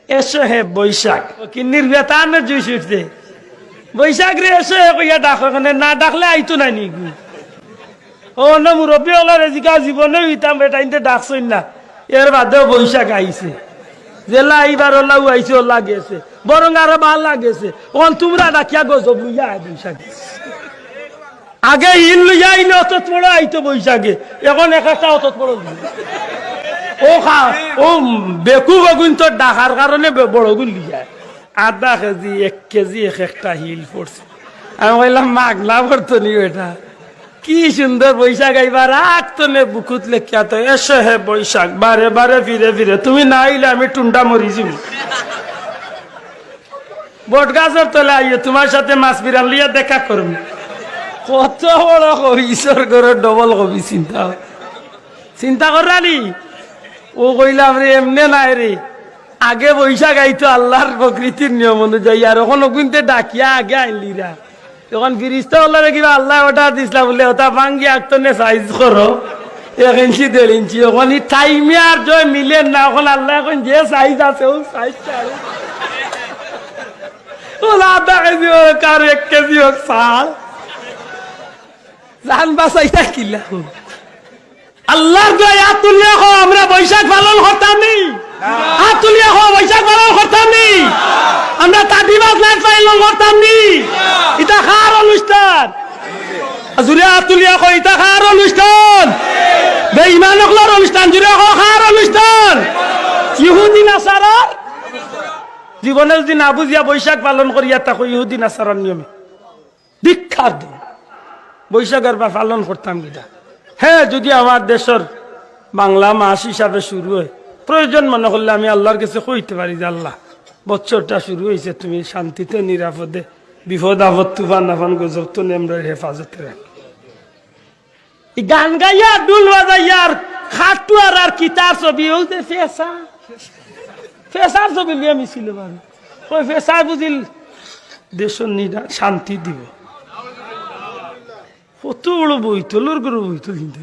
এসো হে বৈশাখ কিন্নির বেতান জুইস উঠছে বৈশাখ রে এসো হে কইয়া ডাকো না ডাকলে আইতো না নি ও না মুরব্বী হলার এদিকা জীবনে হইতাম এটা ইনতে ডাকছই না এর বাদেও বৈশাখ আইছে জেলা এইবার ওলাও আইছে ওলা গেছে বরং আরো ভাল লাগেছে ওন তোমরা ডাকিয়া গজব লইয়া আয় বৈশাখ আগে হিল লইয়া আইলে অত বড় আইতো বৈশাখে এখন একটা অত বড় ও বেকু বেগুন তো ডাকার কারণে বড় গুণ লিয়ায় আধা কেজি 1 কেজি একটা হিল পড়ছে আমি বললাম মাগলা বর্তনি এটা কি সুন্দর বৈশাখ এইবার আটতনে বুকুত লেখিয়া তো এসো হে বৈশাখ বারে বারে ফিরে ফিরে তুমি না আইলে আমি টুন্ডা মরি যাব বট গাছের তলে আইয়ে তোমার সাথে মাছ বিরান লিয়া দেখা করবো কত বড় কবি ঈশ্বর করে ডবল কবি চিন্তা করানি ও কইলাম রে এমনি নাই রে আগে বৈশাখ আইতো আল্লাহর প্রকৃতির নিয়ম অনুযায়ী আর ওখানে কিন্তু ডাকিয়া আগে আইলিরা তখন ফিরিস্তা বললে কিবা আল্লাহ অর্ডার দিছিলা বলে ওটা ভাঙ্গি আঁকতনে সাইজ করো 1 ইঞ্চি 1.5 ইঞ্চি ওখানে টাইমে আর জয় মিলেন না ওখানে আল্লাহ এখন যে সাইজ আছে ও সাইজটা ওলা আধা কেজি হোক আর 1 কেজি হোক সাল জান বাঁচাইটা কিলা আল্লাহর দয়া তুলিয়া হো আমরা বৈশাখ পালন করতাম নি হাত তুলিয়া হো বৈশাখ পালন করতাম নি আমরা তাদিবাস লাইট পালন করতাম নি এটা খার অনুষ্ঠান জুড়ে হাত তুলিয়া হো এটা খার অনুষ্ঠান বেঈমান হকলার অনুষ্ঠান জুড়ে হো খার অনুষ্ঠান ইহুদি নাসারার জীবনে যদি না বুঝিয়া বৈশাখ পালন করিয়া তাকে ইহুদি নাসারার নিয়মে দীক্ষার দিন বৈশাখের বা পালন করতাম কিনা হ্যাঁ যদি আমার দেশের বাংলা মাস হিসাবে শুরু হয় প্রয়োজন মনে করলে আমি আল্লাহর কাছে কইতে পারি যে আল্লাহ বছরটা শুরু হয়েছে তুমি শান্তিতে নিরাপদে বিপদ আপদ তুফান আফান গজব তো নেমরের হেফাজতে রাখ গান গাইয়া ডুল বাজাইয়া আর খাটু আর কিতার ছবি হচ্ছে ফেসার ছবি লিয়ে মিছিল পারে ওই ফেসার বুঝিল দেশের শান্তি দিব কত বড় বইতল ওর করে বইতল কিন্তু